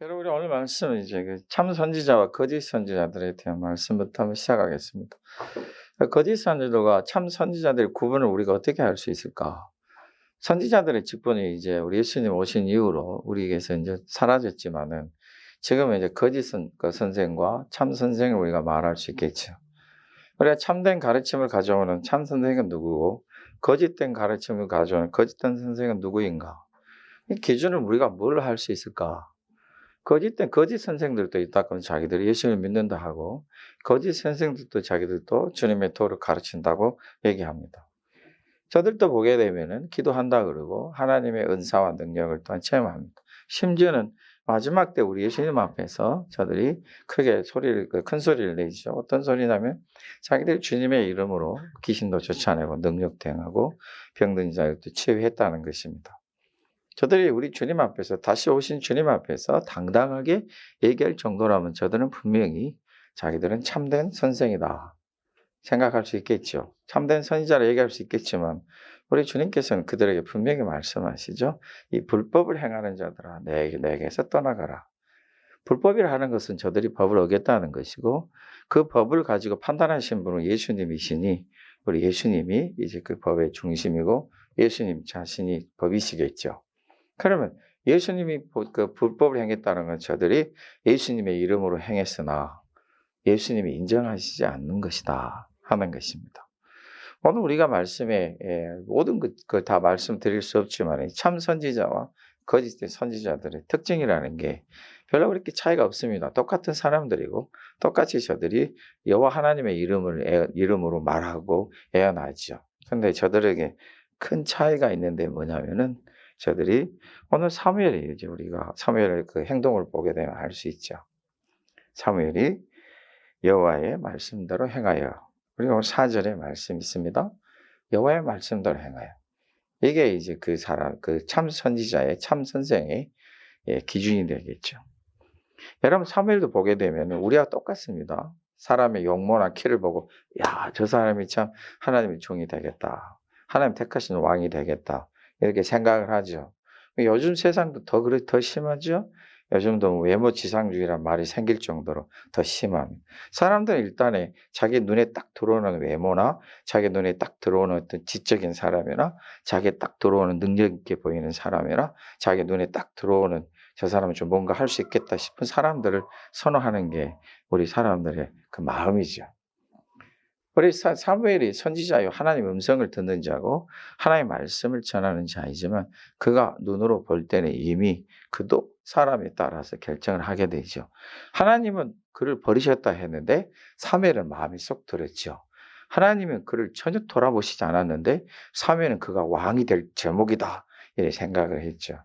여러분, 우리 오늘 말씀은 이제 그 참 선지자와 거짓 선지자들에 대한 말씀부터 한번 시작하겠습니다. 거짓 선지자들과 참 선지자들의 구분을 우리가 어떻게 할 수 있을까? 선지자들의 직분이 이제 우리 예수님 오신 이후로 우리에게서 이제 사라졌지만은 지금은 이제 거짓 선생과 참 선생을 우리가 말할 수 있겠죠. 우리가 참된 가르침을 가져오는 참 선생은 누구고 거짓된 가르침을 가져오는 거짓된 선생은 누구인가? 이 기준을 우리가 뭘 할 수 있을까? 거짓된 거짓 선생들도 있다고 자기들이 예수를 믿는다 하고 거짓 선생들도 자기들도 주님의 도를 가르친다고 얘기합니다. 저들도 보게 되면은 기도한다 그러고 하나님의 은사와 능력을 또한 체험합니다. 심지어는 마지막 때 우리 예수님 앞에서 저들이 크게 큰 소리를 내죠. 어떤 소리냐면 자기들이 주님의 이름으로 귀신도 쫓아내고 능력도 행하고 병든 자들도 치유했다는 것입니다. 저들이 우리 주님 앞에서 다시 오신 주님 앞에서 당당하게 얘기할 정도라면 저들은 분명히 자기들은 참된 선생이다 생각할 수 있겠죠. 참된 선지자라 얘기할 수 있겠지만 우리 주님께서는 그들에게 분명히 말씀하시죠. 이 불법을 행하는 자들아 내게서 떠나가라. 불법이라 하는 것은 저들이 법을 어겼다는 것이고 그 법을 가지고 판단하신 분은 예수님이시니 우리 예수님이 이제 그 법의 중심이고 예수님 자신이 법이시겠죠. 그러면 예수님이 그 불법을 행했다는 건 저들이 예수님의 이름으로 행했으나 예수님이 인정하시지 않는 것이다 하는 것입니다. 오늘 우리가 말씀에 모든 것 다 말씀드릴 수 없지만 참 선지자와 거짓된 선지자들의 특징이라는 게 별로 그렇게 차이가 없습니다. 똑같은 사람들이고 똑같이 저들이 여호와 하나님의 이름으로 말하고 애언하죠. 그런데 저들에게 큰 차이가 있는데 뭐냐면은 저들이 오늘 사무엘이 이제 우리가 사무엘의 그 행동을 보게 되면 알 수 있죠. 사무엘이 여호와의 말씀대로 행하여 우리가 오늘 4절에 말씀이 있습니다. 여호와의 말씀대로 행하여 이게 이제 그 사람 그 참 선지자의 참 선생의 기준이 되겠죠. 여러분 사무엘도 보게 되면 우리와 똑같습니다. 사람의 용모나 키를 보고 야, 저 사람이 참 하나님의 종이 되겠다. 하나님 택하신 왕이 되겠다. 이렇게 생각을 하죠. 요즘 세상도 더 심하죠? 요즘도 외모 지상주의란 말이 생길 정도로 더 심합니다. 사람들은 일단에 자기 눈에 딱 들어오는 외모나 자기 눈에 딱 들어오는 어떤 지적인 사람이나 자기에 딱 들어오는 능력 있게 보이는 사람이나 자기 눈에 딱 들어오는 저 사람은 좀 뭔가 할 수 있겠다 싶은 사람들을 선호하는 게 우리 사람들의 그 마음이죠. 우리 사무엘이 선지자요 하나님 음성을 듣는 자고 하나님의 말씀을 전하는 자이지만 그가 눈으로 볼 때는 이미 그도 사람에 따라서 결정을 하게 되죠. 하나님은 그를 버리셨다 했는데 사무엘은 마음이 쏙 들었죠. 하나님은 그를 전혀 돌아보시지 않았는데 사무엘은 그가 왕이 될 제목이다 이렇게 생각을 했죠.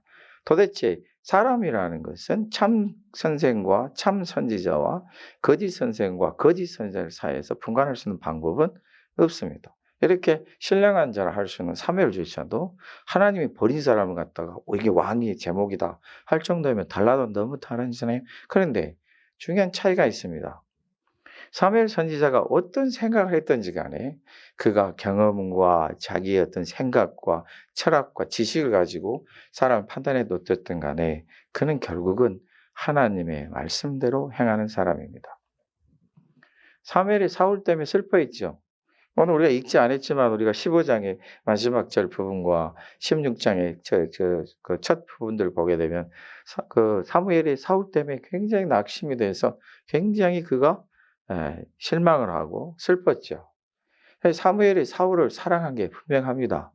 도대체 사람이라는 것은 참 선생과 참 선지자와 거짓 선생과 거짓 선지자 사이에서 분간할 수 있는 방법은 없습니다. 이렇게 신령한 자라 할 수 있는 사무엘조차도 하나님이 버린 사람을 갖다가 이게 왕의 제목이다 할 정도면 달라도 너무 다르잖아요. 그런데 중요한 차이가 있습니다. 사무엘 선지자가 어떤 생각을 했든지 간에 그가 경험과 자기의 어떤 생각과 철학과 지식을 가지고 사람을 판단해 놓았든 간에 그는 결국은 하나님의 말씀대로 행하는 사람입니다. 사무엘이 사울 때문에 슬퍼했죠. 오늘 우리가 읽지 않았지만 우리가 15장의 마지막 절 부분과 16장의 그 첫 부분들을 보게 되면 사무엘이 사울 때문에 굉장히 낙심이 돼서 굉장히 그가 실망을 하고 슬펐죠. 사무엘이 사울을 사랑한 게 분명합니다.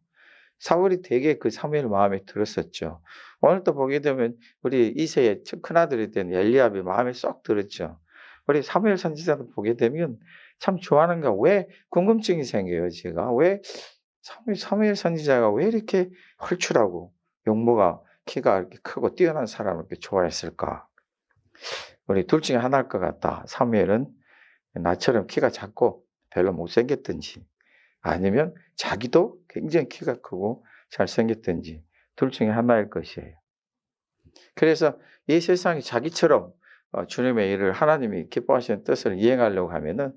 사울이 되게 그 사무엘 마음에 들었었죠. 오늘 또 보게 되면 우리 이새의 큰아들이 된 엘리압이 마음에 쏙 들었죠. 우리 사무엘 선지자도 보게 되면 참 좋아하는가 왜 궁금증이 생겨요. 제가 왜 사무엘 선지자가 왜 이렇게 헐출하고 용모가 키가 이렇게 크고 뛰어난 사람을 이렇게 좋아했을까? 우리 둘 중에 하나일 것 같다. 사무엘은 나처럼 키가 작고 별로 못생겼든지 아니면 자기도 굉장히 키가 크고 잘생겼든지 둘 중에 하나일 것이에요. 그래서 이 세상이 자기처럼 주님의 일을 하나님이 기뻐하시는 뜻을 이행하려고 하면은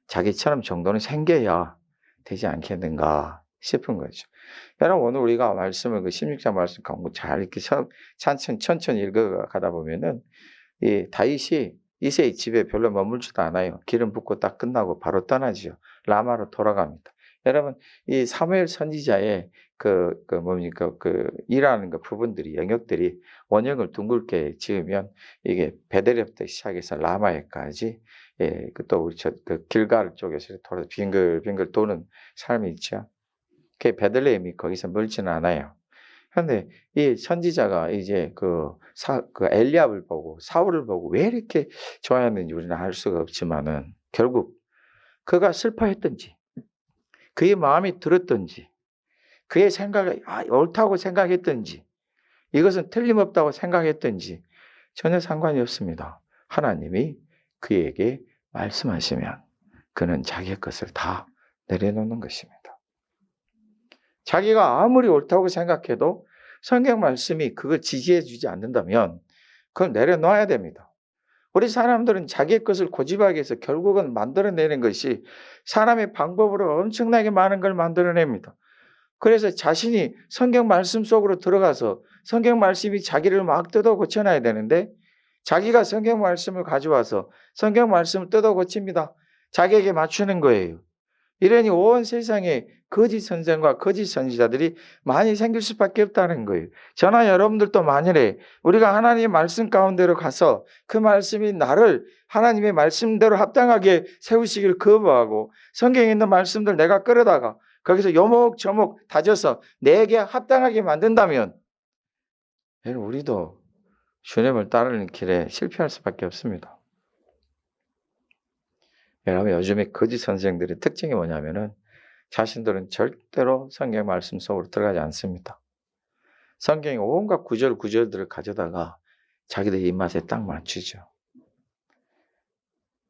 자기처럼 정도는 생겨야 되지 않겠는가 싶은 거죠. 여러분 오늘 우리가 말씀을 그 16장 말씀 공부 잘 이렇게 천천히 읽어가다 보면은 이 다윗이 이새의 집에 별로 머물지도 않아요. 기름 붓고 딱 끝나고 바로 떠나지요. 라마로 돌아갑니다. 여러분 이 사무엘 선지자의 뭡니까 일하는 그 부분들이 영역들이 원형을 둥글게 지으면 이게 베들레헴부터 시작해서 라마에까지 또 우리 길갈 쪽에서 돌아 빙글빙글 도는 삶이 있죠. 그 베들레헴이 거기서 멀지는 않아요. 그런데 이 선지자가 이제 그 엘리압을 보고 사울을 보고 왜 이렇게 좋아했는지 우리는 알 수가 없지만은 결국 그가 슬퍼했던지 그의 마음이 들었던지 그의 생각이 옳다고 생각했던지 이것은 틀림없다고 생각했던지 전혀 상관이 없습니다. 하나님이 그에게 말씀하시면 그는 자기의 것을 다 내려놓는 것입니다. 자기가 아무리 옳다고 생각해도 성경 말씀이 그걸 지지해 주지 않는다면 그걸 내려놔야 됩니다. 우리 사람들은 자기의 것을 고집하기 위해서 결국은 만들어내는 것이 사람의 방법으로 엄청나게 많은 걸 만들어냅니다. 그래서 자신이 성경 말씀 속으로 들어가서 성경 말씀이 자기를 막 뜯어 고쳐놔야 되는데 자기가 성경 말씀을 가져와서 성경 말씀을 뜯어 고칩니다. 자기에게 맞추는 거예요. 이러니 온 세상에 거짓 선생과 거짓 선지자들이 많이 생길 수밖에 없다는 거예요. 저나 여러분들도 만일에 우리가 하나님의 말씀 가운데로 가서 그 말씀이 나를 하나님의 말씀대로 합당하게 세우시길 거부하고 성경에 있는 말씀들 내가 끌어다가 거기서 요목저목 다져서 내게 합당하게 만든다면 우리도 주님을 따르는 길에 실패할 수밖에 없습니다. 여러분 요즘에 거짓 선생들의 특징이 뭐냐면은 자신들은 절대로 성경 말씀 속으로 들어가지 않습니다. 성경의 온갖 구절들을 가져다가 자기들 입맛에 딱 맞추죠.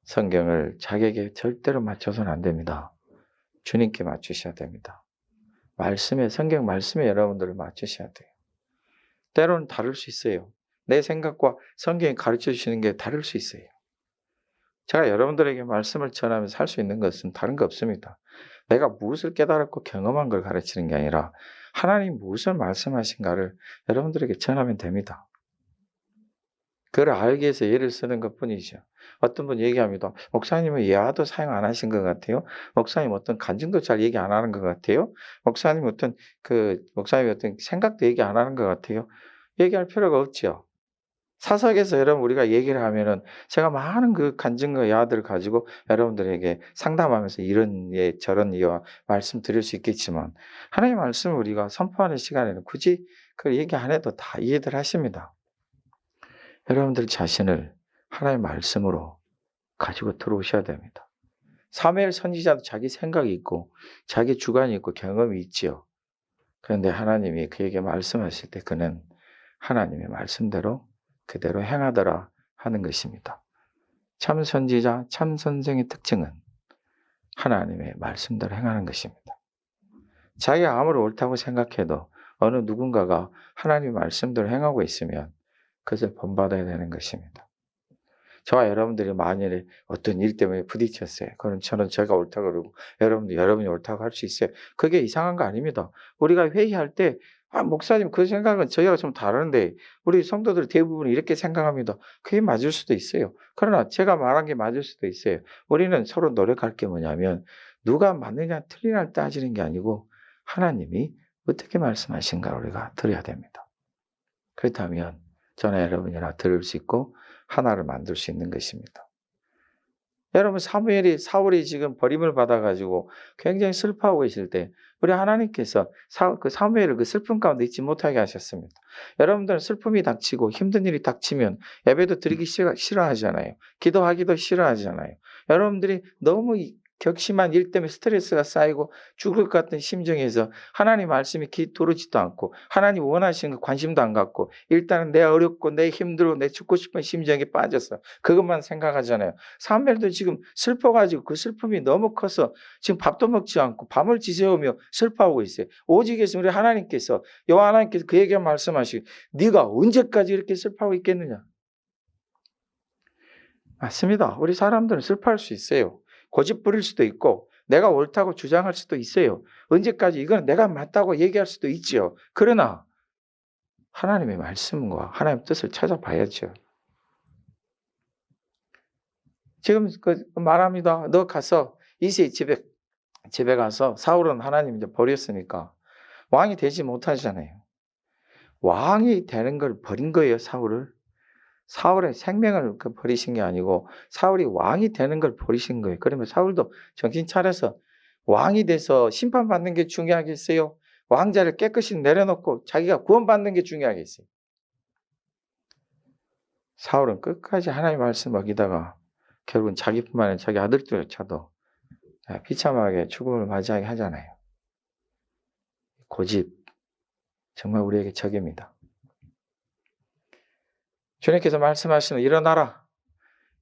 성경을 자기에게 절대로 맞춰서는 안 됩니다. 주님께 맞추셔야 됩니다. 성경 말씀에 여러분들을 맞추셔야 돼요. 때로는 다를 수 있어요. 내 생각과 성경이 가르쳐 주시는 게 다를 수 있어요. 제가 여러분들에게 말씀을 전하면서 할 수 있는 것은 다른 거 없습니다. 내가 무엇을 깨달았고 경험한 걸 가르치는 게 아니라 하나님 무엇을 말씀하신가를 여러분들에게 전하면 됩니다. 그걸 알기 위해서 예를 쓰는 것뿐이죠. 어떤 분 얘기합니다. 목사님은 예화도 사용 안 하신 것 같아요. 목사님 어떤 간증도 잘 얘기 안 하는 것 같아요. 목사님 어떤 생각도 얘기 안 하는 것 같아요. 얘기할 필요가 없죠. 사석에서 여러분 우리가 얘기를 하면은 제가 많은 그 간증과 예화들을 가지고 여러분들에게 상담하면서 이런 저런 예화 말씀드릴 수 있겠지만 하나님의 말씀을 우리가 선포하는 시간에는 굳이 그 얘기 안 해도 다 이해들 하십니다. 여러분들 자신을 하나님의 말씀으로 가지고 들어오셔야 됩니다. 사무엘 선지자도 자기 생각이 있고 자기 주관이 있고 경험이 있지요. 그런데 하나님이 그에게 말씀하실 때 그는 하나님의 말씀대로 그대로 행하더라 하는 것입니다. 참 선지자, 참 선생의 특징은 하나님의 말씀대로 행하는 것입니다. 자기가 아무리 옳다고 생각해도 어느 누군가가 하나님의 말씀대로 행하고 있으면 그것을 본받아야 되는 것입니다. 저와 여러분들이 만일에 어떤 일 때문에 부딪혔어요. 그럼 저는 제가 옳다고 그러고 여러분이 옳다고 할 수 있어요. 그게 이상한 거 아닙니다. 우리가 회의할 때 목사님 그 생각은 저희가 좀 다른데 우리 성도들 대부분 이렇게 생각합니다. 그게 맞을 수도 있어요. 그러나 제가 말한 게 맞을 수도 있어요. 우리는 서로 노력할 게 뭐냐면 누가 맞느냐 틀리냐를 따지는 게 아니고 하나님이 어떻게 말씀하신가 우리가 들어야 됩니다. 그렇다면 저나 여러분이나 들을 수 있고 하나를 만들 수 있는 것입니다. 여러분 사울이 지금 버림을 받아가지고 굉장히 슬퍼하고 있을 때 우리 하나님께서 사무엘을 그 슬픔 가운데 있지 못하게 하셨습니다. 여러분들은 슬픔이 닥치고 힘든 일이 닥치면 예배도 드리기 싫어하잖아요. 기도하기도 싫어하잖아요. 여러분들이 너무 격심한 일 때문에 스트레스가 쌓이고 죽을 것 같은 심정에서 하나님 말씀이 귀 들어오지도 않고 하나님 원하시는 거 관심도 안 갖고 일단은 내 어렵고 내 힘들고 내 죽고 싶은 심정에 빠져서 그것만 생각하잖아요. 사무엘도 지금 슬퍼가지고 그 슬픔이 너무 커서 지금 밥도 먹지 않고 밤을 지새우며 슬퍼하고 있어요. 오직 우리 하나님께서 여호와 하나님께서 그에게 말씀하시고 네가 언제까지 이렇게 슬퍼하고 있겠느냐. 맞습니다. 우리 사람들은 슬퍼할 수 있어요. 고집 부릴 수도 있고 내가 옳다고 주장할 수도 있어요. 언제까지 이건 내가 맞다고 얘기할 수도 있지요. 그러나 하나님의 말씀과 하나님의 뜻을 찾아봐야죠. 지금 말합니다. 너 가서 이새의 집에 가서 사울은 하나님 이제 버렸으니까 왕이 되지 못하잖아요. 왕이 되는 걸 버린 거예요, 사울을. 사울의 생명을 버리신 게 아니고 사울이 왕이 되는 걸 버리신 거예요. 그러면 사울도 정신 차려서 왕이 돼서 심판받는 게 중요하겠어요? 왕자를 깨끗이 내려놓고 자기가 구원받는 게 중요하겠어요? 사울은 끝까지 하나님의 말씀 어기다가 결국은 자기뿐만 아니라 자기 아들조차도 비참하게 죽음을 맞이하게 하잖아요. 고집, 정말 우리에게 적입니다. 주님께서 말씀하시는 일어나라.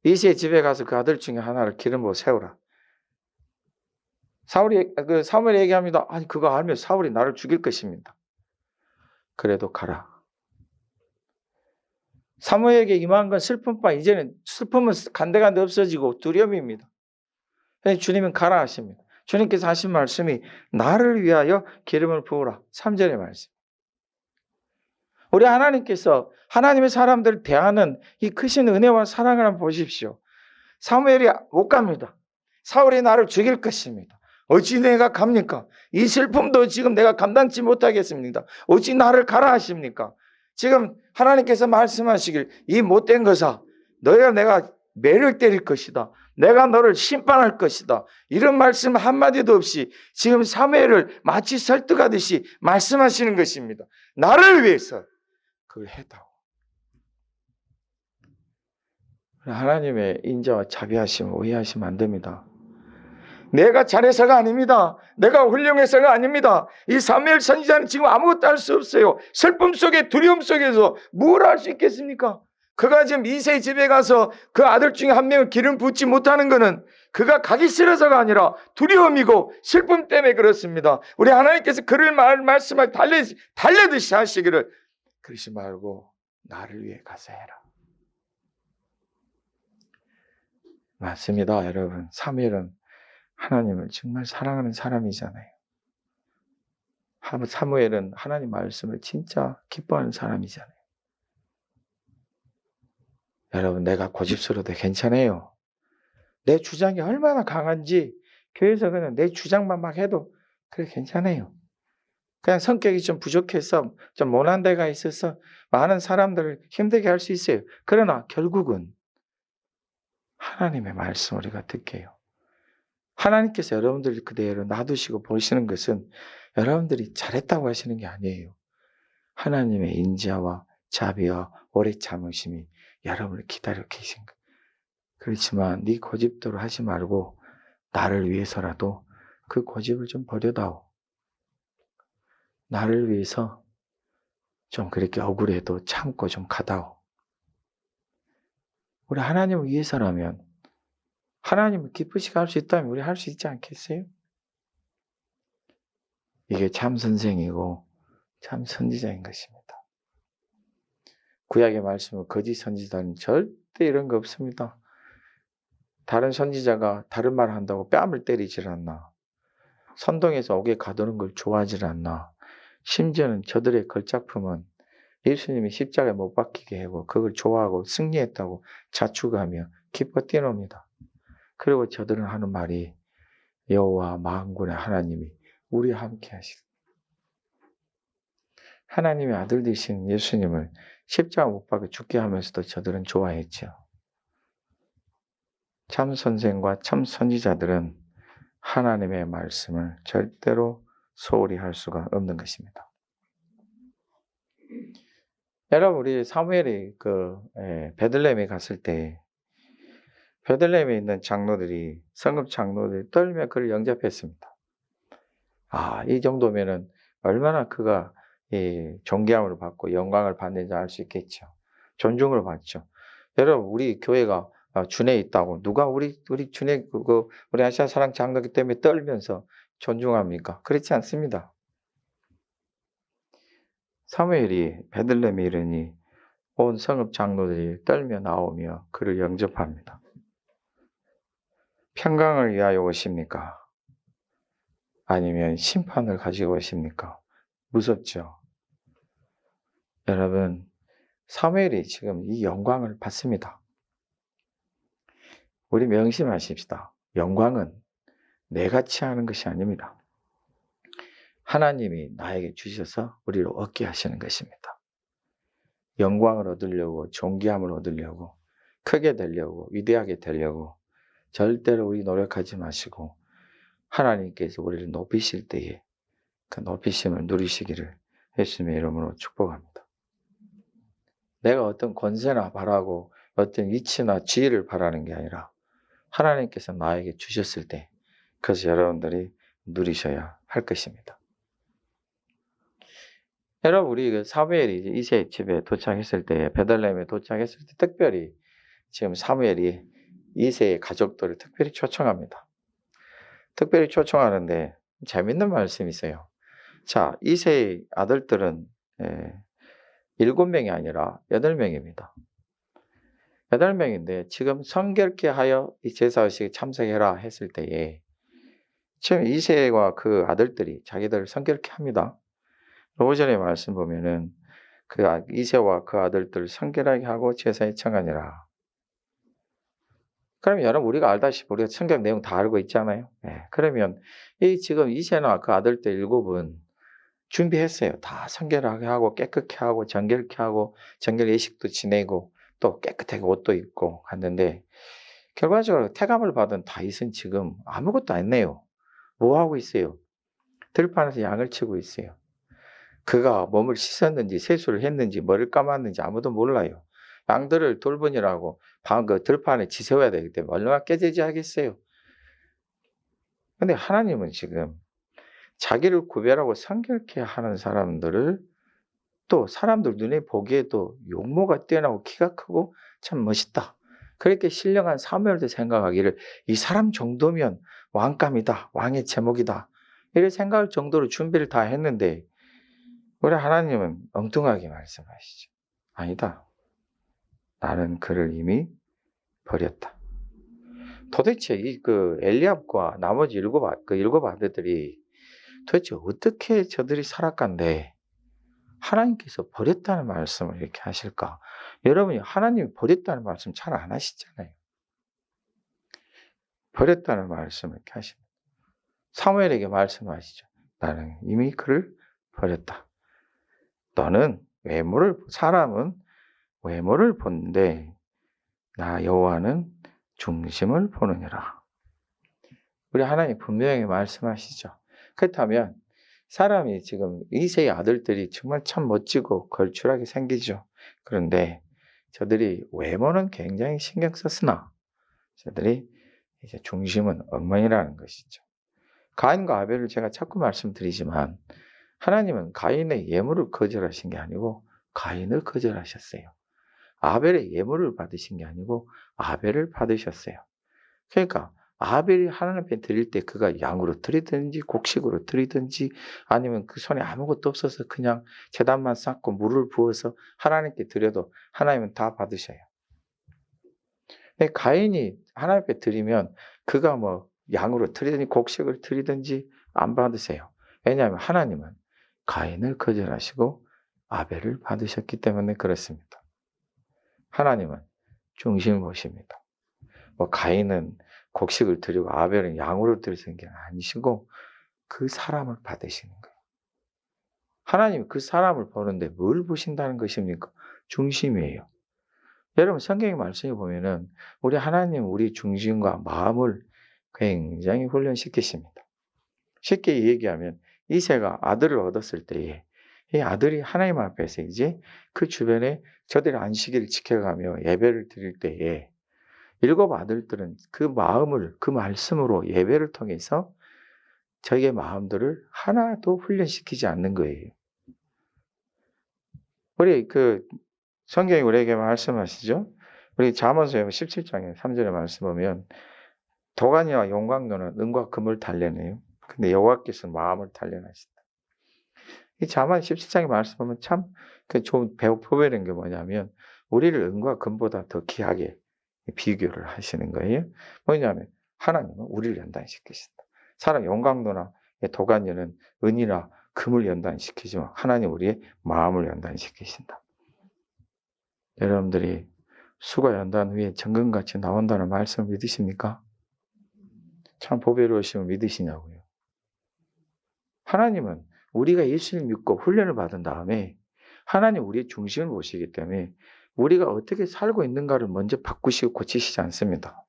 이새의 집에 가서 그 아들 중에 하나를 기름 부어 세우라. 사무엘이 얘기합니다. 아니 그거 알면 사울이 나를 죽일 것입니다. 그래도 가라. 사무엘에게 임한 건 슬픔뿐 이제는 슬픔은 간데간데 없어지고 두려움입니다. 주님은 가라 하십니다. 주님께서 하신 말씀이 나를 위하여 기름을 부으라. 3절의 말씀. 우리 하나님께서 하나님의 사람들을 대하는 이 크신 은혜와 사랑을 한번 보십시오. 사무엘이 못 갑니다. 사울이 나를 죽일 것입니다. 어찌 내가 갑니까? 이 슬픔도 지금 내가 감당치 못하겠습니다. 어찌 나를 가라 하십니까? 지금 하나님께서 말씀하시길 이 못된 것아 너희가 내가 매를 때릴 것이다. 내가 너를 심판할 것이다. 이런 말씀 한마디도 없이 지금 사무엘을 마치 설득하듯이 말씀하시는 것입니다. 나를 위해서 그걸 했다고. 하나님의 인자와 자비하심을 오해하시면 안 됩니다. 내가 잘해서가 아닙니다. 내가 훌륭해서가 아닙니다. 이 사무엘 선지자는 지금 아무것도 할 수 없어요. 슬픔 속에 두려움 속에서 뭘 할 수 있겠습니까? 그가 지금 이새의 집에 가서 그 아들 중에 한 명을 기름 붓지 못하는 것은 그가 가기 싫어서가 아니라 두려움이고 슬픔 때문에 그렇습니다. 우리 하나님께서 그를 말씀을 달래듯이 하시기를 그러지 말고 나를 위해 가서 해라. 맞습니다, 여러분. 사무엘은 하나님을 정말 사랑하는 사람이잖아요. 사무엘은 하나님 말씀을 진짜 기뻐하는 사람이잖아요. 여러분, 내가 고집스러워도 괜찮아요. 내 주장이 얼마나 강한지 교회에서 그냥 내 주장만 막 해도 그래 괜찮아요. 그냥 성격이 좀 부족해서 좀 모난 데가 있어서 많은 사람들을 힘들게 할 수 있어요. 그러나 결국은 하나님의 말씀 우리가 듣게 해요. 하나님께서 여러분들을 그대로 놔두시고 보시는 것은 여러분들이 잘했다고 하시는 게 아니에요. 하나님의 인자와 자비와 오래 참으심이 여러분을 기다려 계신 거예요. 그렇지만 네 고집대로 하지 말고 나를 위해서라도 그 고집을 좀 버려다오. 나를 위해서 좀 그렇게 억울해도 참고 좀 가다오. 우리 하나님을 위해서라면 하나님을 기쁘시게 할 수 있다면 우리 할 수 있지 않겠어요? 이게 참 선생이고 참 선지자인 것입니다. 구약의 말씀은 거짓 선지자는 절대 이런 거 없습니다. 다른 선지자가 다른 말을 한다고 뺨을 때리질 않나. 선동에서 옥에 가두는 걸 좋아하질 않나. 심지어는 저들의 걸작품은 예수님이 십자가에 못 박히게 하고 그걸 좋아하고 승리했다고 자축하며 기뻐 뛰노니다. 그리고 저들은 하는 말이 여호와 만군의 하나님이 우리와 함께 하시리. 하나님의 아들 되신 예수님을 십자가 못 박아 죽게 하면서도 저들은 좋아했죠. 참 선생과 참 선지자들은 하나님의 말씀을 절대로 소홀히 할 수가 없는 것입니다. 여러분, 우리 사무엘이 베들레헴에 갔을 때 베들레헴에 있는 장로들이 성읍 장로들이 떨며 그를 영접했습니다. 이 정도면은 얼마나 그가 존경을 받고 영광을 받는지 알 수 있겠죠. 존중을 받죠. 여러분, 우리 교회가 준에 있다고 누가 우리 준에 우리 아시아 사랑 장로기 때문에 떨면서 존중합니까? 그렇지 않습니다. 사무엘이 베들레헴에 이르니 온 성읍 장로들이 떨며 나오며 그를 영접합니다. 평강을 위하여 오십니까? 아니면 심판을 가지고 오십니까? 무섭죠. 여러분, 사무엘이 지금 이 영광을 받습니다. 우리 명심하십시다. 영광은 내가 취하는 것이 아닙니다. 하나님이 나에게 주셔서 우리를 얻게 하시는 것입니다. 영광을 얻으려고, 존귀함을 얻으려고, 크게 되려고, 위대하게 되려고 절대로 우리 노력하지 마시고 하나님께서 우리를 높이실 때에 그 높이심을 누리시기를 예수님의 이름으로 축복합니다. 내가 어떤 권세나 바라고 어떤 위치나 지위를 바라는 게 아니라 하나님께서 나에게 주셨을 때 그래서 여러분들이 누리셔야 할 것입니다. 여러분, 우리 사무엘이 이새의 집에 도착했을 때, 베들레헴에 도착했을 때 특별히 지금 사무엘이 이새의 가족들을 특별히 초청합니다. 특별히 초청하는데 재밌는 말씀이 있어요. 자, 이새의 아들들은 7명이 아니라 8명입니다. 8명인데 지금 성결케 하여 이 제사의식에 참석해라 했을 때에 지금 이새와 그 아들들이 자기들을 성결케 합니다. 5절의 말씀 보면은 그 이새와 그 아들들을 성결하게 하고 제사에 청하니라. 그럼 여러분 우리가 알다시피 우리가 성경 내용 다 알고 있잖아요. 그러면 이 지금 이새나 그 아들들 7은 준비했어요. 다 성결하게 하고 깨끗게 하고 정결케 하고 정결 예식도 지내고 또 깨끗하게 옷도 입고 갔는데 결과적으로 태감을 받은 다윗은 지금 아무것도 안 해요. 뭐 하고 있어요? 들판에서 양을 치고 있어요. 그가 몸을 씻었는지 세수를 했는지 머리를 감았는지 아무도 몰라요. 양들을 돌보느라고 그 들판에 지세워야 되기 때문에 얼마나 깨재재하겠어요. 근데 하나님은 지금 자기를 구별하고 성결케 하는 사람들을 또 사람들 눈에 보기에도 용모가 뛰어나고 키가 크고 참 멋있다. 그렇게 신령한 사무엘도 생각하기를 이 사람 정도면 왕감이다. 왕의 제목이다. 이렇게 생각할 정도로 준비를 다 했는데 우리 하나님은 엉뚱하게 말씀하시죠. 아니다. 나는 그를 이미 버렸다. 도대체 그 엘리압과 나머지 일곱 아들들이 도대체 어떻게 저들이 살아간데 하나님께서 버렸다는 말씀을 이렇게 하실까? 여러분이 하나님이 버렸다는 말씀 잘 안 하시잖아요. 버렸다는 말씀을 이렇게 하십니다. 사무엘에게 말씀하시죠. 나는 이미 그를 버렸다. 너는 사람은 외모를 본데 나 여호와는 중심을 보느니라. 우리 하나님 분명히 말씀하시죠. 그렇다면 사람이 지금 이새의 아들들이 정말 참 멋지고 걸출하게 생기죠. 그런데 저들이 외모는 굉장히 신경 썼으나 저들이 이제 중심은 엉망이라는 것이죠. 가인과 아벨을 제가 자꾸 말씀드리지만 하나님은 가인의 예물을 거절하신 게 아니고 가인을 거절하셨어요. 아벨의 예물을 받으신 게 아니고 아벨을 받으셨어요. 그러니까 아벨이 하나님 앞에 드릴 때 그가 양으로 드리든지 곡식으로 드리든지 아니면 그 손에 아무것도 없어서 그냥 제단만 쌓고 물을 부어서 하나님께 드려도 하나님은 다 받으셔요. 근데 가인이 하나님 앞에 드리면 그가 뭐 양으로 드리든지 곡식을 드리든지 안 받으세요. 왜냐하면 하나님은 가인을 거절하시고 아벨을 받으셨기 때문에 그렇습니다. 하나님은 중심을 보십니다. 뭐 가인은 곡식을 드리고 아벨은 양으로 드리는 게 아니시고 그 사람을 받으시는 거예요. 하나님이 그 사람을 보는데 뭘 보신다는 것입니까? 중심이에요. 여러분 성경의 말씀에 보면은 우리 하나님 우리 중심과 마음을 굉장히 훈련시키십니다. 쉽게 얘기하면 이새가 아들을 얻었을 때에 이 아들이 하나님 앞에서 이제 그 주변에 저들의 안식일을 지켜가며 예배를 드릴 때에 7 아들들은 그 마음을 그 말씀으로 예배를 통해서 저희의 마음들을 하나도 훈련시키지 않는 거예요. 우리 성경이 우리에게 말씀하시죠. 우리 잠언서 17장에 3절에 말씀 보면 도가니와 용광로는 은과 금을 단련해요. 근데 여호와께서는 마음을 단련하신다. 이 잠언 17장에 말씀 보면 참 좋은 보배는 게 뭐냐면 우리를 은과 금보다 더 귀하게 비교를 하시는 거예요. 뭐냐면 하나님은 우리를 연단시키신다. 사람 용광로나 도가니는 은이나 금을 연단시키지만 하나님 우리의 마음을 연단시키신다. 여러분들이 수가 연단 후에 정금같이 나온다는 말씀을 믿으십니까? 참 보배로우심을 믿으시냐고요. 하나님은 우리가 예수를 믿고 훈련을 받은 다음에 하나님 우리의 중심을 보시기 때문에 우리가 어떻게 살고 있는가를 먼저 바꾸시고 고치시지 않습니다.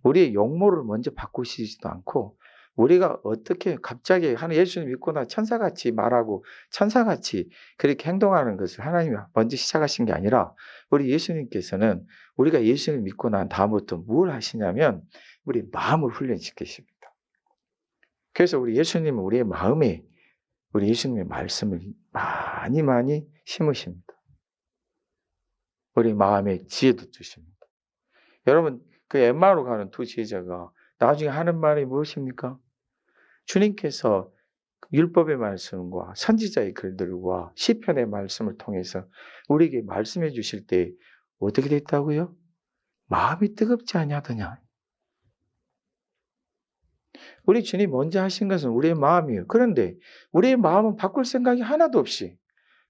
우리의 용모를 먼저 바꾸시지도 않고 우리가 어떻게 갑자기 예수를 믿고 나 천사같이 말하고 천사같이 그렇게 행동하는 것을 하나님이 먼저 시작하신 게 아니라 우리 예수님께서는 우리가 예수를 믿고 난 다음부터 뭘 하시냐면 우리 마음을 훈련시키십니다. 그래서 우리 예수님은 우리의 마음에 우리 예수님의 말씀을 많이 심으십니다. 우리 마음에 지혜도 주십니다. 여러분 그 엠마오로 가는 두 제자가 나중에 하는 말이 무엇입니까? 주님께서 율법의 말씀과 선지자의 글들과 시편의 말씀을 통해서 우리에게 말씀해 주실 때 어떻게 됐다고요? 마음이 뜨겁지 아니하더냐. 우리 주님 먼저 하신 것은 우리의 마음이에요. 그런데 우리의 마음은 바꿀 생각이 하나도 없이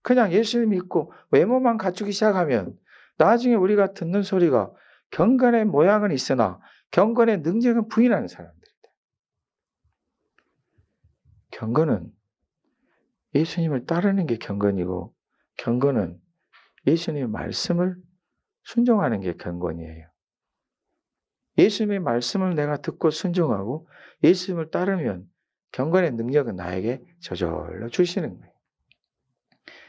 그냥 예수를 믿고 외모만 갖추기 시작하면 나중에 우리가 듣는 소리가 경건의 모양은 있으나 경건의 능력은 부인하는 사람들이다. 경건은 예수님을 따르는 게 경건이고 경건은 예수님의 말씀을 순종하는 게 경건이에요. 예수님의 말씀을 내가 듣고 순종하고 예수님을 따르면 경건의 능력은 나에게 저절로 주시는 거예요.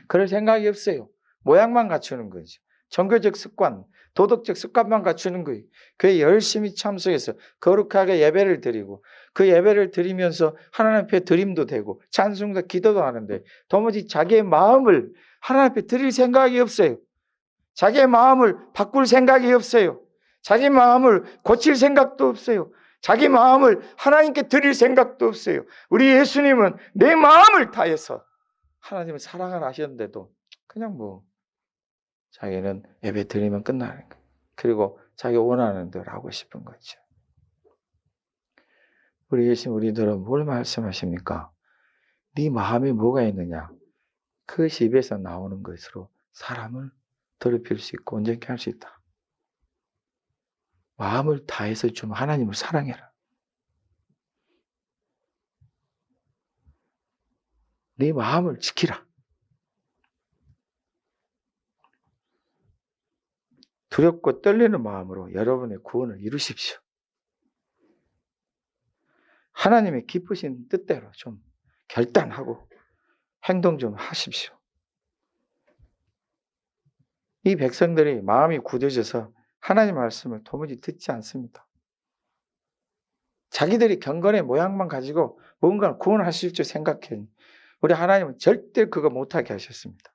그럴 생각이 없어요. 모양만 갖추는 거죠. 종교적 습관, 도덕적 습관만 갖추는 거예요. 그에 열심히 참석해서 거룩하게 예배를 드리고 그 예배를 드리면서 하나님 앞에 드림도 되고 찬송도 기도도 하는데 도무지 자기의 마음을 하나님 앞에 드릴 생각이 없어요. 자기의 마음을 바꿀 생각이 없어요. 자기 마음을 고칠 생각도 없어요. 자기 마음을 하나님께 드릴 생각도 없어요. 우리 예수님은 내 마음을 다해서 하나님을 사랑을 하셨는데도 그냥 자기는 예배 드리면 끝나는 거예요. 그리고 자기 원하는 대로 하고 싶은 거죠. 우리 예수님 우리들은 뭘 말씀하십니까? 네 마음에 뭐가 있느냐? 그것이 입에서 나오는 것으로 사람을 더럽힐 수 있고 온전케 할 수 있다. 마음을 다해서 좀 하나님을 사랑해라. 네 마음을 지키라. 두렵고 떨리는 마음으로 여러분의 구원을 이루십시오. 하나님의 기쁘신 뜻대로 좀 결단하고 행동 좀 하십시오. 이 백성들이 마음이 굳어져서 하나님 말씀을 도무지 듣지 않습니다. 자기들이 경건의 모양만 가지고 뭔가를 구원하실 줄 생각해. 우리 하나님은 절대 그거 못하게 하셨습니다.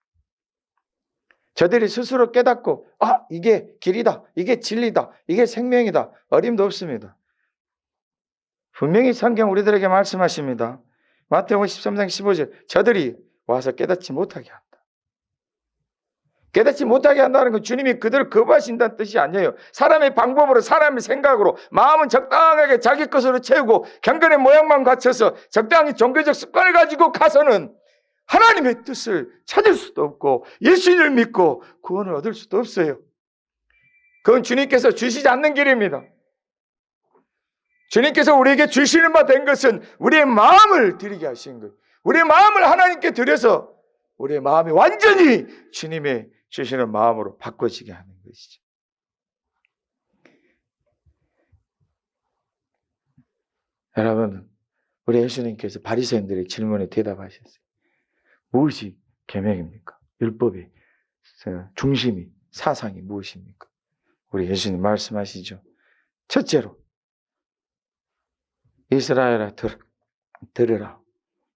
저들이 스스로 깨닫고 이게 길이다, 이게 진리다, 이게 생명이다. 어림도 없습니다. 분명히 성경 우리들에게 말씀하십니다. 마태복음 13장 15절 저들이 와서 깨닫지 못하게 한다. 깨닫지 못하게 한다는 건 주님이 그들을 거부하신다는 뜻이 아니에요. 사람의 방법으로 사람의 생각으로 마음은 적당하게 자기 것으로 채우고 경건의 모양만 갖춰서 적당히 종교적 습관을 가지고 가서는 하나님의 뜻을 찾을 수도 없고 예수님을 믿고 구원을 얻을 수도 없어요. 그건 주님께서 주시지 않는 길입니다. 주님께서 우리에게 주시는 바 된 것은 우리의 마음을 드리게 하신 거예요. 우리의 마음을 하나님께 드려서 우리의 마음이 완전히 주님의 주시는 마음으로 바꿔지게 하는 것이죠. 여러분, 우리 예수님께서 바리새인들의 질문에 대답하셨어요. 무엇이 계명입니까? 율법의 중심이 사상이 무엇입니까? 우리 예수님 말씀하시죠. 첫째로 이스라엘아 들으라.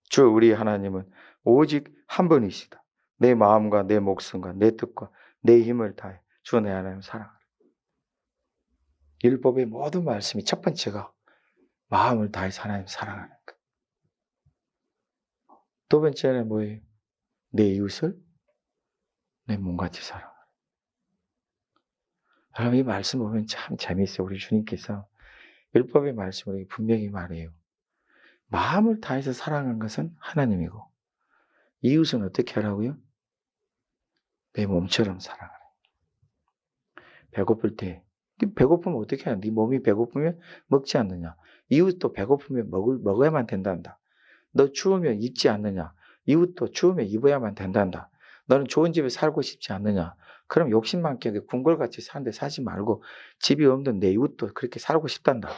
주 우리 하나님은 오직 한 분이시다. 내 마음과 내 목숨과 내 뜻과 내 힘을 다해 주 내 하나님 사랑하라. 율법의 모든 말씀이 첫 번째가 마음을 다해서 하나님 사랑하는 것. 두 번째는 뭐예요? 내 이웃을 내 몸같이 사랑하라. 여러분 이 말씀 보면 참 재미있어요. 우리 주님께서 율법의 말씀을 분명히 말해요. 마음을 다해서 사랑한 것은 하나님이고 이웃은 어떻게 하라고요? 내 몸처럼 사랑하라. 배고플 때 배고프면 어떻게 하냐? 네 몸이 배고프면 먹지 않느냐? 이웃도 배고프면 먹어야만 된단다. 너 추우면 입지 않느냐? 이웃도 추우면 입어야만 된단다. 너는 좋은 집에 살고 싶지 않느냐? 그럼 욕심 많게 궁궐같이 사는데 사지 말고 집이 없는 내 이웃도 그렇게 살고 싶단다.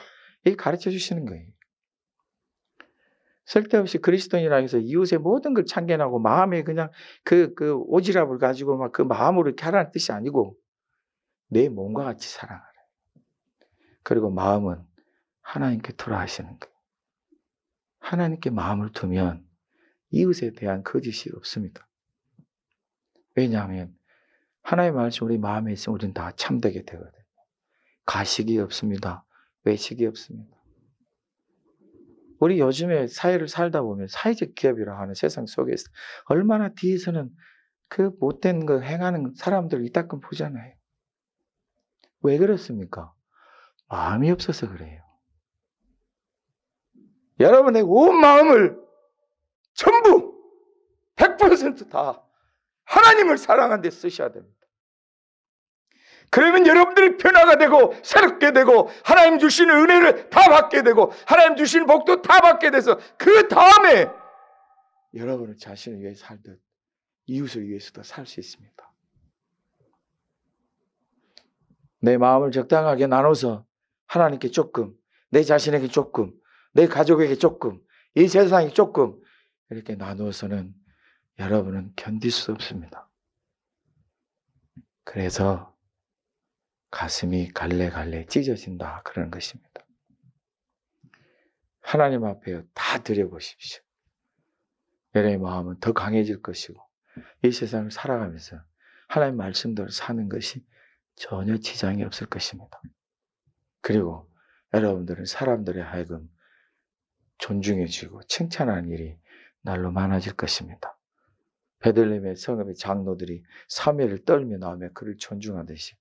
이게 가르쳐 주시는 거예요. 쓸데없이 그리스도인이라 해서 이웃의 모든 걸 참견하고 마음에 그냥 그 오지랖을 가지고 막 그 마음으로 이렇게 하라는 뜻이 아니고 내 몸과 같이 사랑하라. 그리고 마음은 하나님께 돌아가시는 거예요. 하나님께 마음을 두면 이웃에 대한 거짓이 없습니다. 왜냐하면 하나님의 말씀 우리 마음에 있으면 우리는 다 참되게 되거든요. 가식이 없습니다. 외식이 없습니다. 우리 요즘에 사회를 살다 보면 사회적 기업이라 하는 세상 속에서 얼마나 뒤에서는 그 못된 거 행하는 사람들 이따끔 보잖아요. 왜 그렇습니까? 마음이 없어서 그래요. 여러분의 온 마음을 전부 100% 다 하나님을 사랑하는 데 쓰셔야 됩니다. 그러면 여러분들이 변화가 되고 새롭게 되고 하나님 주시는 은혜를 다 받게 되고 하나님 주시는 복도 다 받게 돼서 그 다음에 여러분은 자신을 위해 살듯 이웃을 위해서도 살 수 있습니다. 내 마음을 적당하게 나눠서 하나님께 조금, 내 자신에게 조금, 내 가족에게 조금, 이 세상에 조금 이렇게 나누어서는 여러분은 견딜 수 없습니다. 그래서 가슴이 갈래갈래 찢어진다 그런 것입니다. 하나님 앞에 다 드려보십시오. 여러분의 마음은 더 강해질 것이고 이 세상을 살아가면서 하나님 말씀대로 사는 것이 전혀 지장이 없을 것입니다. 그리고 여러분들은 사람들의 하여금 존중해주고 칭찬하는 일이 날로 많아질 것입니다. 베들레헴의 성읍의 장로들이 사면을 떨며 나오며 그를 존중하듯이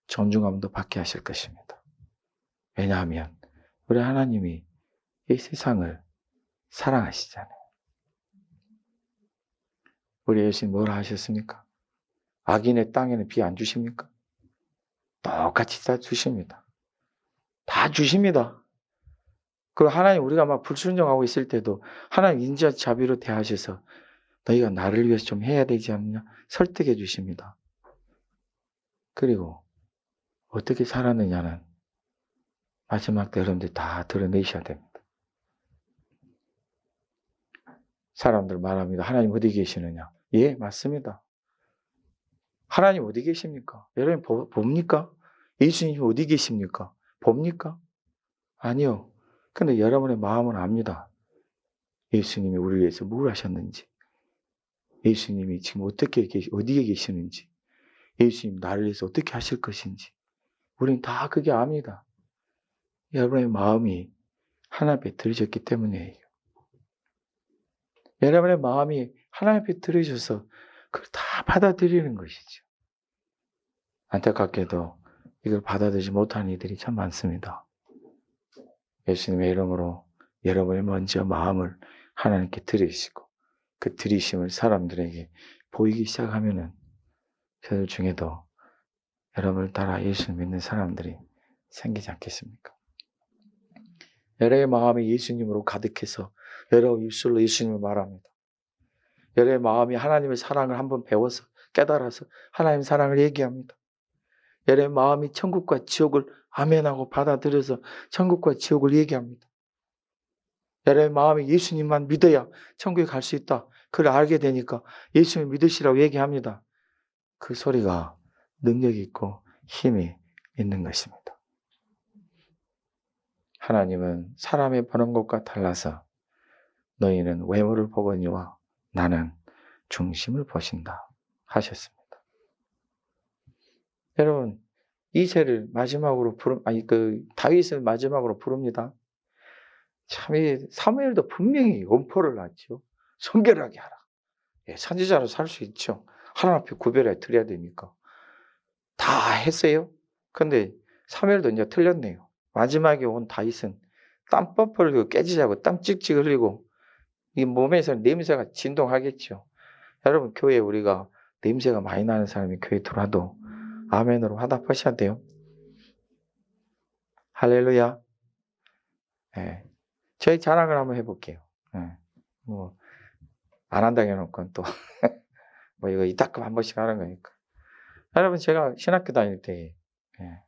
존중함도 받게 하실 것입니다. 왜냐하면 우리 하나님이 이 세상을 사랑하시잖아요. 우리 예수님 뭐라 하셨습니까? 악인의 땅에는 비 안 주십니까? 똑같이 다 주십니다. 다 주십니다. 그 하나님 우리가 막 불순종하고 있을 때도 하나님 인자 자비로 대하셔서 너희가 나를 위해서 좀 해야 되지 않느냐 설득해 주십니다. 그리고 어떻게 살았느냐는 마지막 때 여러분들이 다 드러내셔야 됩니다. 사람들 말합니다. 하나님 어디 계시느냐? 예, 맞습니다. 하나님 어디 계십니까? 여러분 봅니까? 예수님 어디 계십니까? 봅니까? 아니요. 근데 여러분의 마음은 압니다. 예수님이 우리를 위해서 뭘 하셨는지, 예수님이 지금 어디에 계시는지, 예수님 나를 위해서 어떻게 하실 것인지 우리는 다 그게 압니다. 여러분의 마음이 하나님 앞에 들으셨기 때문이에요. 여러분의 마음이 하나님 앞에 들으셔서 그걸 다 받아들이는 것이죠. 안타깝게도 이걸 받아들이지 못하는 이들이 참 많습니다. 예수님의 이름으로 여러분의 먼저 마음을 하나님께 드리시고 그 드리심을 사람들에게 보이기 시작하면은 저들 중에도 여러분을 따라 예수를 믿는 사람들이 생기지 않겠습니까? 여러분의 마음이 예수님으로 가득해서 여러분 입술로 예수님을 말합니다. 여러분의 마음이 하나님의 사랑을 한번 배워서 깨달아서 하나님의 사랑을 얘기합니다. 여러분의 마음이 천국과 지옥을 아멘하고 받아들여서 천국과 지옥을 얘기합니다. 여러분의 마음이 예수님만 믿어야 천국에 갈 수 있다. 그걸 알게 되니까 예수님 믿으시라고 얘기합니다. 그 소리가 능력이 있고 힘이 있는 것입니다. 하나님은 사람이 보는 것과 달라서 너희는 외모를 보거니와 나는 중심을 보신다 하셨습니다. 여러분, 이새를 마지막으로 다윗을 마지막으로 부릅니다. 참, 사무엘도 분명히 엄포를 놨죠. 성결하게 하라. 예, 선지자로 살 수 있죠. 하나님 앞에 구별해 드려야 되니까. 다 했어요. 근데 사무엘도 이제 틀렸네요. 마지막에 온 다윗은 땀버퍼를 깨지자고 땀 찍찍 흘리고 이 몸에서 냄새가 진동하겠죠. 여러분 교회에 우리가 냄새가 많이 나는 사람이 교회에 들어와도 아멘으로 화답하셔야 돼요. 할렐루야. 예. 저희 자랑을 한번 해볼게요. 예. 뭐, 안 한다고 해놓고 또, 뭐 이거 이따금 한 번씩 하는 거니까. 여러분 제가 신학교 다닐 때, 예.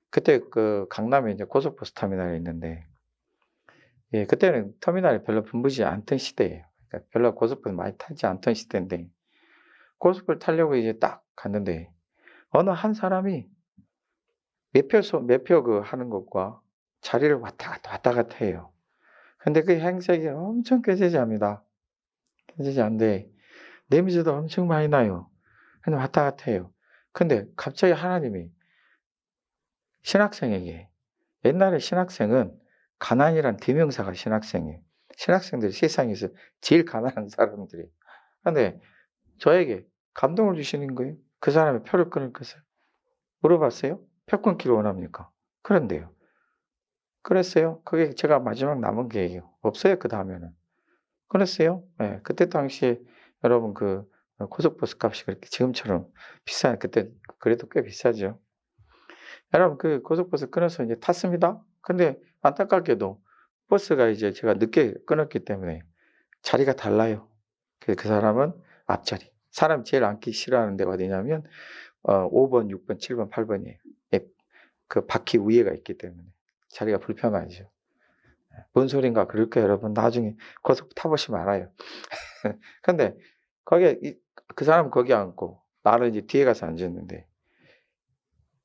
그때 그 강남에 이제 고속버스 터미널이 있는데, 예, 그때는 터미널이 별로 분부지 않던 시대예요. 그러니까 별로 고속버스 많이 타지 않던 시대인데, 고속버스 타려고 이제 딱 갔는데, 어느 한 사람이 매표 그 하는 것과 자리를 왔다 갔다 해요. 근데 그 행색이 엄청 꾀재재합니다. 꾀재재한데, 냄새도 엄청 많이 나요. 근데 왔다 갔다 해요. 근데 갑자기 하나님이 신학생에게, 옛날에 신학생은 가난이란 대명사가 신학생이에요. 신학생들이 세상에서 제일 가난한 사람들이에요. 근데 저에게 감동을 주시는 거예요. 그 사람의 표를 끊을 것을. 물어봤어요? 표 끊기를 원합니까? 그런데요. 그랬어요. 그게 제가 마지막 남은 계획이에요. 없어요, 그 다음에는. 그랬어요. 예. 그때 당시에 여러분 그 고속버스 값이 그렇게 지금처럼 그때 그래도 꽤 비싸죠. 여러분 그 고속버스 끊어서 이제 탔습니다. 근데 안타깝게도 버스가 이제 제가 늦게 끊었기 때문에 자리가 달라요. 그 사람은 앞자리. 사람 제일 앉기 싫어하는 데가 어디냐면 5번, 6번, 7번, 8번이에요. 예, 그 바퀴 위에가 있기 때문에 자리가 불편하죠. 뭔 소린가 그럴까 여러분 나중에 고속 타보시면 알아요. 근데 거기에 그 사람은 거기 앉고 나는 이제 뒤에 가서 앉았는데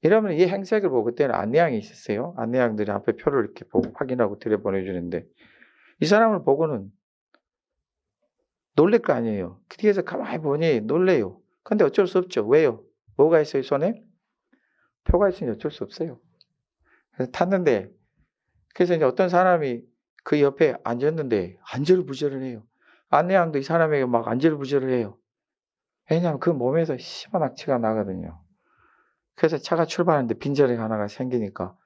이러면 이 행색을 보고 그때는 안내양이 있었어요. 안내양들이 앞에 표를 이렇게 보고 확인하고 들여보내주는데 이 사람을 보고는 놀랄 거 아니에요. 그 뒤에서 가만히 보니 놀래요. 근데 어쩔 수 없죠. 왜요? 뭐가 있어요 손에? 표가 있으니 어쩔 수 없어요. 그래서 탔는데 그래서 이제 어떤 사람이 그 옆에 앉았는데 안절부절을 해요. 안내양도 이 사람에게 막 안절부절을 해요. 왜냐하면 그 몸에서 심한 악취가 나거든요. 그래서 차가 출발하는데 빈자리가 하나가 생기니까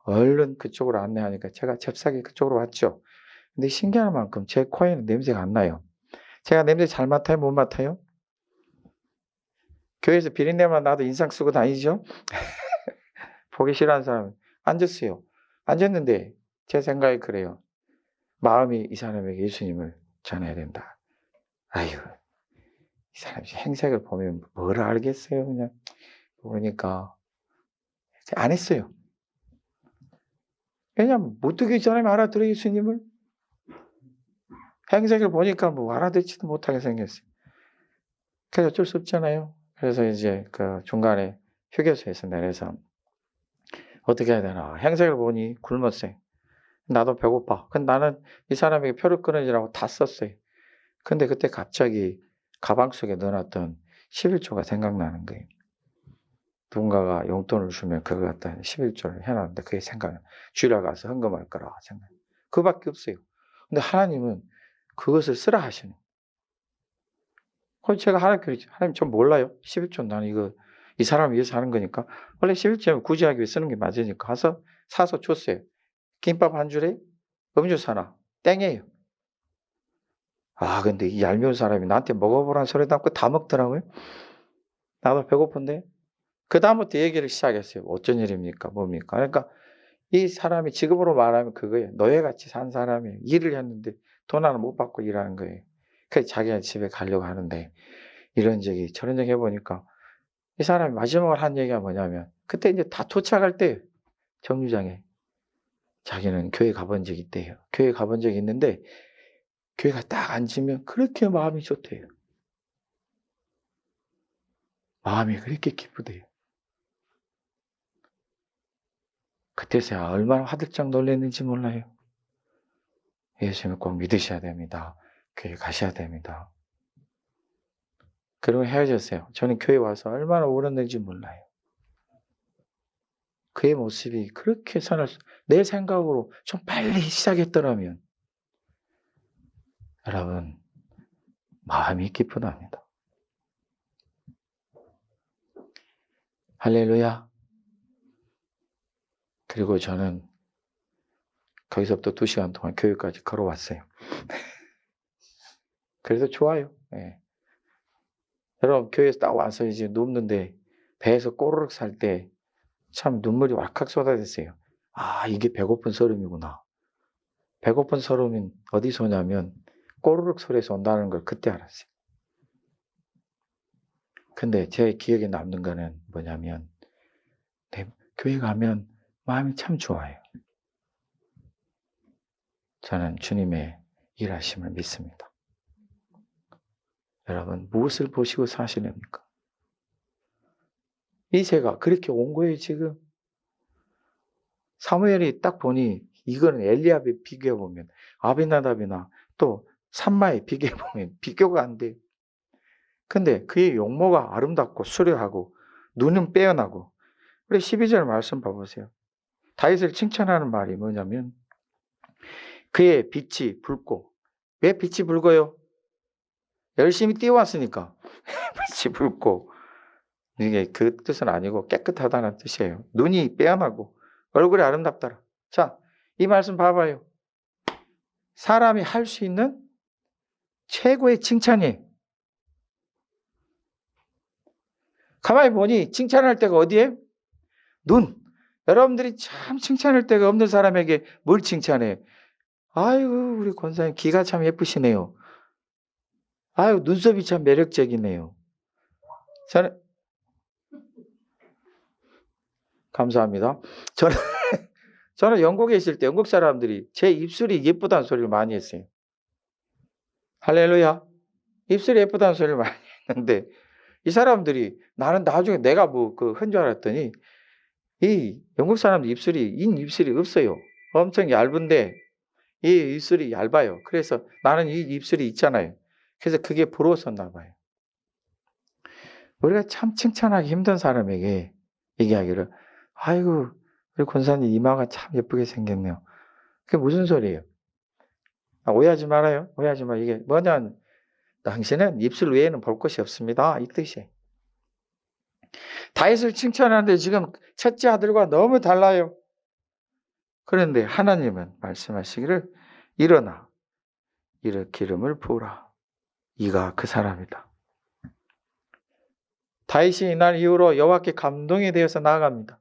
얼른 그쪽으로 안내하니까 제가 잽싸게 그쪽으로 왔죠. 근데 신기한 만큼 제 코에는 냄새가 안 나요. 제가 냄새 잘 맡아요? 못 맡아요? 교회에서 비린내만 나도 인상 쓰고 다니죠? 보기 싫어하는 사람은 앉았어요. 앉았는데 제 생각이 그래요. 마음이 이 사람에게 예수님을 전해야 된다. 아유, 이 사람이 행색을 보면 뭘 알겠어요, 그냥. 그러니까 안 했어요. 왜냐면 어떻게 이 사람이 알아들어요, 예수님을? 행색을 보니까 뭐 알아듣지도 못하게 생겼어요. 그래서 어쩔 수 없잖아요. 그래서 이제 그 중간에 휴게소에서 내려서 어떻게 해야 되나. 행색을 보니 굶었어요. 나도 배고파. 근데 나는 이 사람에게 표를 끊으라고 다 썼어요. 근데 그때 갑자기 가방 속에 넣어놨던 11조가 생각나는 거예요. 누군가가 용돈을 주면 그거 갖다 11조를 해놨는데 그게 생각나. 주일에 가서 헌금할 거라 생각. 그밖에 없어요. 근데 하나님은 그것을 쓰라 하시는. 그래서 제가 하나님께 그랬죠. 하나님 전 몰라요. 11조 나는 이거 이 사람 위해서 하는 거니까. 원래 11조는 구제하기 위해 쓰는 게 맞으니까 가서 사서 줬어요. 김밥 한 줄에 음료수 하나. 땡이에요. 아 근데 이 얄미운 사람이 나한테 먹어보라는 소리도 않고 다 먹더라고요. 나도 배고픈데. 그다음부터 얘기를 시작했어요. 어쩐 일입니까? 뭡니까? 그러니까 이 사람이 지금으로 말하면 그거예요. 노예같이 산 사람이에요. 일을 했는데 돈 하나 못 받고 일하는 거예요. 그래서 자기가 집에 가려고 하는데 이런 적이 저런 적 해보니까 이 사람이 마지막으로 한 얘기가 뭐냐면 그때 이제 다 도착할 때 정류장에 자기는 교회 가본 적이 있대요. 교회 가본 적이 있는데 교회가 딱 앉으면 그렇게 마음이 좋대요. 마음이 그렇게 기쁘대요. 그때서야 얼마나 화들짝 놀랐는지 몰라요. 예수님을 꼭 믿으셔야 됩니다. 교회 가셔야 됩니다. 그리고 헤어졌어요. 저는 교회 와서 얼마나 울었는지 몰라요. 그의 모습이 그렇게 내 생각으로 좀 빨리 시작했더라면 여러분 마음이 기쁘답니다. 할렐루야. 그리고 저는 거기서부터 2시간 동안 교회까지 걸어왔어요. 그래서 좋아요. 예. 여러분, 교회에서 딱 와서 이제 눕는데 배에서 꼬르륵 살 때 참 눈물이 왈칵 쏟아졌어요. 아, 이게 배고픈 설움이구나. 배고픈 설움은 어디서 오냐면 꼬르륵 소리에서 온다는 걸 그때 알았어요. 근데 제 기억에 남는 거는 뭐냐면 교회 가면 마음이 참 좋아요. 저는 주님의 일하심을 믿습니다. 여러분, 무엇을 보시고 사시렵니까? 이새가 그렇게 온 거예요, 지금. 사무엘이 딱 보니 이거는 엘리압에 비교해보면 아비나답이나 또 삼마에 비교해보면 비교가 안 돼요. 근데 그의 용모가 아름답고 수려하고 눈은 빼어나고. 우리 12절 말씀 봐보세요. 다윗을 칭찬하는 말이 뭐냐면 그의 빛이 붉고. 왜 빛이 붉어요? 열심히 뛰어왔으니까 빛이 붉고. 이게 그 뜻은 아니고 깨끗하다는 뜻이에요. 눈이 빼어나고 얼굴이 아름답더라. 자, 이 말씀 봐봐요. 사람이 할 수 있는 최고의 칭찬이에요. 가만히 보니 칭찬할 때가 어디에? 눈. 여러분들이 참 칭찬할 데가 없는 사람에게 뭘 칭찬해? 아이고, 우리 권사님 귀가 참 예쁘시네요. 아유, 눈썹이 참 매력적이네요. 감사합니다. 저는 영국에 있을 때 영국 사람들이 제 입술이 예쁘다는 소리를 많이 했어요. 할렐루야. 입술이 예쁘다는 소리를 많이 했는데 이 사람들이 나는 나중에 내가 한 줄 알았더니 이 영국 사람들 입술이 없어요. 엄청 얇은데 이 입술이 얇아요. 그래서 나는 이 입술이 있잖아요. 그래서 그게 부러웠었나 봐요. 우리가 참 칭찬하기 힘든 사람에게 얘기하기를 아이고 우리 권사님 이마가 참 예쁘게 생겼네요. 그게 무슨 소리예요? 오해하지 말아요. 오해하지 마. 이게 뭐냐면 당신은 입술 외에는 볼 것이 없습니다. 이 뜻이에요. 다윗을 칭찬하는데 지금 첫째 아들과 너무 달라요. 그런데 하나님은 말씀하시기를 일어나 이를 기름을 부으라. 이가 그 사람이다. 다윗이 이날 이후로 여호와께 감동이 되어서 나아갑니다.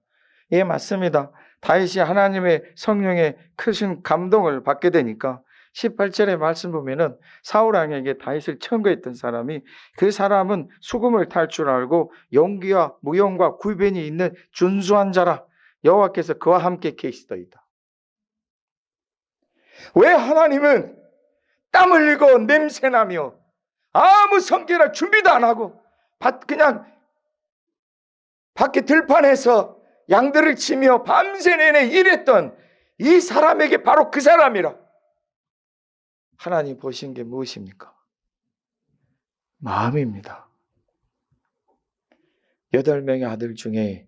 예, 맞습니다. 다윗이 하나님의 성령의 크신 감동을 받게 되니까 18절의 말씀 보면은 사울 왕에게 다윗을 청구했던 사람이 그 사람은 수금을 탈 줄 알고 용기와 무용과 구변이 있는 준수한 자라 여호와께서 그와 함께 계시더이다. 왜 하나님은 땀 흘리고 냄새나며 아무 성계나 준비도 안 하고 그냥 밖에 들판에서 양들을 치며 밤새 내내 일했던 이 사람에게 바로 그 사람이라. 하나님 보신 게 무엇입니까? 마음입니다. 8명의 아들 중에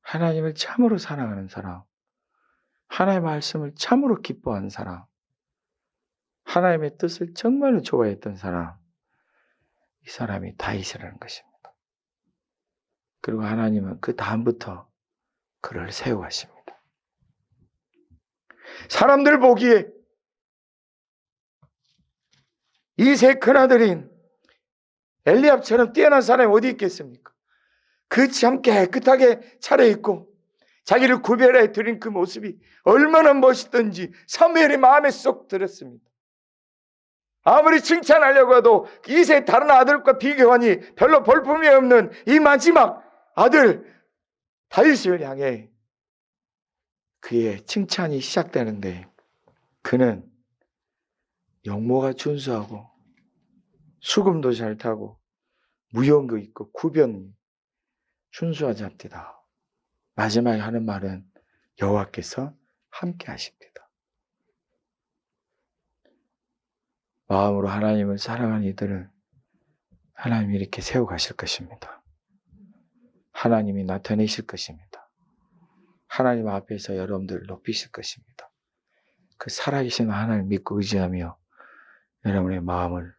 하나님을 참으로 사랑하는 사람, 하나님의 말씀을 참으로 기뻐하는 사람, 하나님의 뜻을 정말로 좋아했던 사람, 이 사람이 다윗이라는 것입니다. 그리고 하나님은 그 다음부터 그를 세워가십니다. 사람들 보기에 이 세 큰아들인 엘리압처럼 뛰어난 사람이 어디 있겠습니까? 그 참 깨끗하게 차려입고 자기를 구별해 드린 그 모습이 얼마나 멋있던지 사무엘의 마음에 쏙 들었습니다. 아무리 칭찬하려고 해도 이 세 다른 아들과 비교하니 별로 볼품이 없는 이 마지막 아들 다윗을 향해 그의 칭찬이 시작되는데 그는 용모가 준수하고 수금도 잘 타고 무용도 있고 구변이 준수하지 않디다. 마지막에 하는 말은 여호와께서 함께 하십니다. 마음으로 하나님을 사랑하는 이들은 하나님이 이렇게 세워가실 것입니다. 하나님이 나타내실 것입니다. 하나님 앞에서 여러분들을 높이실 것입니다. 그 살아계신 하나님을 믿고 의지하며 여러분의 마음을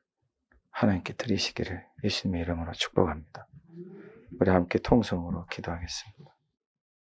하나님께 드리시기를 예수님의 이름으로 축복합니다. 우리 함께 통성으로 기도하겠습니다.